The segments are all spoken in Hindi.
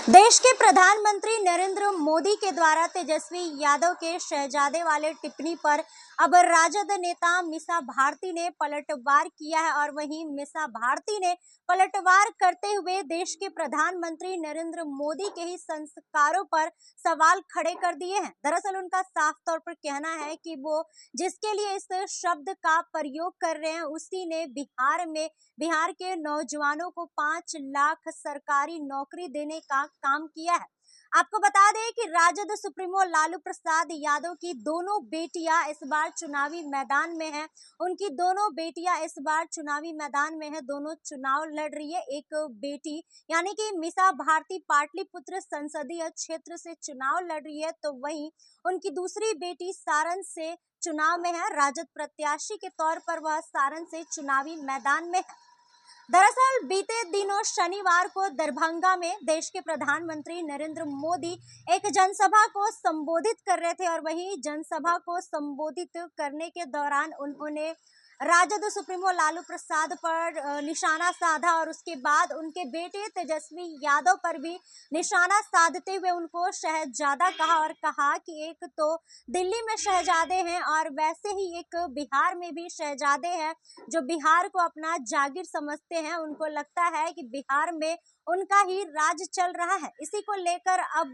देश के प्रधानमंत्री नरेंद्र मोदी के द्वारा तेजस्वी यादव के शहजादे वाले टिप्पणी पर अब राजद नेता मीसा भारती ने पलटवार किया है और वहीं मीसा भारती ने पलटवार करते हुए देश के प्रधानमंत्री नरेंद्र मोदी के ही संस्कारों पर सवाल खड़े कर दिए हैं। दरअसल उनका साफ तौर पर कहना है कि वो जिसके लिए इस शब्द का प्रयोग कर रहे हैं उसी ने बिहार के नौजवानों को 5 लाख सरकारी नौकरी देने का काम किया है। आपको बता दें कि राजद सुप्रीमो लालू प्रसाद यादव की दोनों बेटियां इस बार चुनावी मैदान में हैं। उनकी दोनों बेटियां इस बार चुनावी मैदान में हैं, दोनों चुनाव लड़ रही है। एक बेटी यानी कि मीसा भारती पाटलिपुत्र संसदीय क्षेत्र से चुनाव लड़ रही है, तो वहीं उनकी दूसरी बेटी सारण से चुनाव में है। राजद प्रत्याशी के तौर पर वह सारण से चुनावी मैदान में है। दरअसल बीते दिनों शनिवार को दरभंगा में देश के प्रधानमंत्री नरेंद्र मोदी एक जनसभा को संबोधित कर रहे थे और वही जनसभा को संबोधित करने के दौरान उन्होंने राजद सुप्रीमो लालू प्रसाद पर निशाना साधा और उसके बाद उनके बेटे तेजस्वी यादव पर भी निशाना साधते हुए उनको शहजादा कहा और कहा कि एक तो दिल्ली में शहजादे हैं और वैसे ही एक बिहार में भी शहजादे हैं जो बिहार को अपना जागीर समझते हैं। उनको लगता है कि बिहार में उनका ही राज चल रहा है। इसी को लेकर अब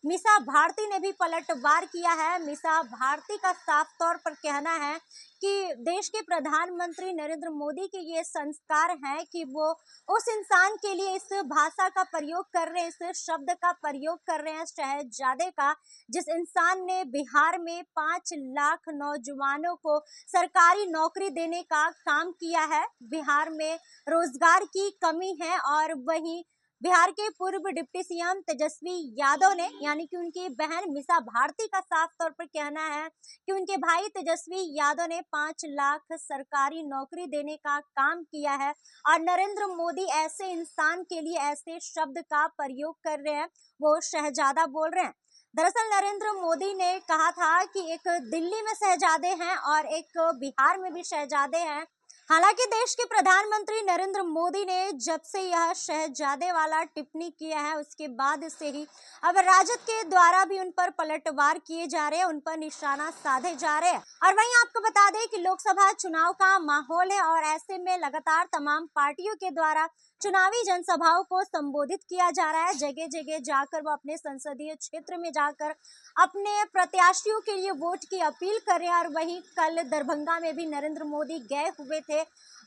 मीसा भारती ने भी पलटवार किया है। मीसा भारती का साफ तौर पर कहना है कि देश के प्रधानमंत्री नरेंद्र मोदी के ये संस्कार हैं कि वो उस इंसान के लिए इस भाषा का प्रयोग कर रहे हैं, इस शब्द का प्रयोग कर रहे हैं शहजादे का, जिस इंसान ने बिहार में 5 लाख नौजवानों को सरकारी नौकरी देने का काम किया है। बिहार में रोजगार की कमी है और वहीं बिहार के पूर्व डिप्टी सीएम तेजस्वी यादव ने यानी कि उनकी बहन मीसा भारती का साफ तौर पर कहना है कि उनके भाई तेजस्वी यादव ने 5 लाख सरकारी नौकरी देने का काम किया है और नरेंद्र मोदी ऐसे इंसान के लिए ऐसे शब्द का प्रयोग कर रहे हैं, वो शहजादा बोल रहे हैं। दरअसल नरेंद्र मोदी ने कहा था कि एक दिल्ली में शहजादे हैं और एक बिहार में भी शहजादे हैं। हालांकि देश के प्रधानमंत्री नरेंद्र मोदी ने जब से यह शहजादे वाला टिप्पणी किया है उसके बाद से ही अब राजद के द्वारा भी उन पर पलटवार किए जा रहे हैं, उन पर निशाना साधे जा रहे हैं। और वहीं आपको बता दें कि लोकसभा चुनाव का माहौल है और ऐसे में लगातार तमाम पार्टियों के द्वारा चुनावी जनसभाओं को संबोधित किया जा रहा है। जगह जगह जाकर वो अपने संसदीय क्षेत्र में जाकर अपने प्रत्याशियों के लिए वोट की अपील कर रहे हैं और वहीं कल दरभंगा में भी नरेंद्र मोदी गए हुए थे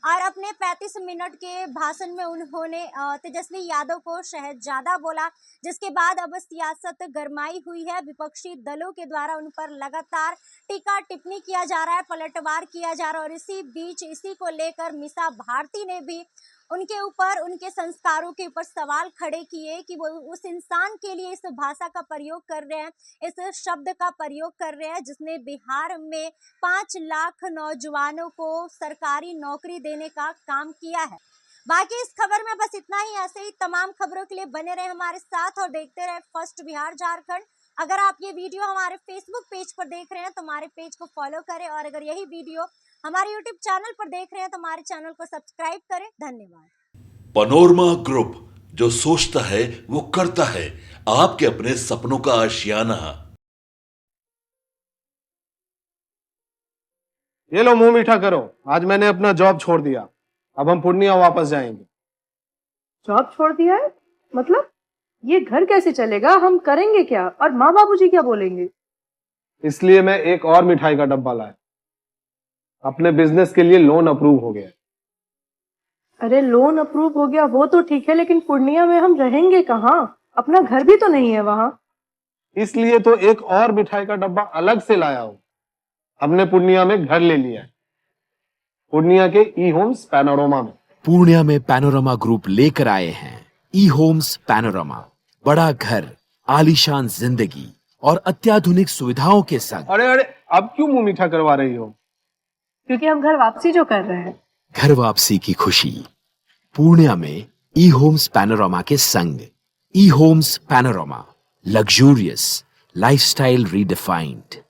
और अपने 35 मिनट के भाषण में उन्होंने तेजस्वी यादव को शहजादा बोला, जिसके बाद अब सियासत गरमाई हुई है। विपक्षी दलों के द्वारा उन पर लगातार टीका टिप्पणी किया जा रहा है, पलटवार किया जा रहा है और इसी बीच इसी को लेकर मीसा भारती ने भी उनके ऊपर उनके संस्कारों के ऊपर सवाल खड़े किए कि वो उस इंसान के लिए इस भाषा का प्रयोग कर रहे हैं, इस शब्द का प्रयोग कर रहे हैं जिसने बिहार में 5 लाख नौजवानों को सरकारी नौकरी देने का काम किया है। बाकी इस खबर में बस इतना ही। ऐसे ही तमाम खबरों के लिए बने रहे हमारे साथ और देखते रहे फर्स्ट बिहार झारखंड। अगर आप ये वीडियो हमारे फेसबुक पेज पर देख रहे हैं तो हमारे पेज को फॉलो करें और अगर यही वीडियो हमारे यूट्यूब चैनल पर देख रहे हैं तो हमारे चैनल को सब्सक्राइब करें। धन्यवाद। पनोरमा ग्रुप, जो सोचता है वो करता है, आपके अपने सपनों का आशियाना। ये लो मुंह मीठा करो, आज मैंने अपना जॉब छोड़ दिया, अब हम पूर्णिया वापस जाएंगे। जॉब छोड़ दिया है? मतलब ये घर कैसे चलेगा? हम करेंगे क्या और माँ बाबूजी क्या बोलेंगे? इसलिए मैं एक और मिठाई का डब्बा लाया। अपने बिजनेस के लिए लोन अप्रूव हो गया। अरे लोन अप्रूव हो गया वो तो ठीक है, लेकिन पूर्णिया में हम रहेंगे कहाँ? अपना घर भी तो नहीं है वहाँ। इसलिए तो एक और मिठाई का डब्बा अलग से लाया हूँ। हमने पूर्णिया में घर ले लिया है, पूर्णिया के ई होम्स पैनोरमा में। पूर्णिया में पैनोरमा ग्रुप लेकर आए हैं ई होम्स पैनोरमा। बड़ा घर, आलीशान जिंदगी और अत्याधुनिक सुविधाओं के संग। अरे अरे, अब क्यों मुंह मीठा करवा रही हो? क्योंकि हम घर वापसी जो कर रहे हैं। घर वापसी की खुशी पूर्णिया में ई होम्स पैनोरमा के संग। ई homes panorama, luxurious lifestyle redefined.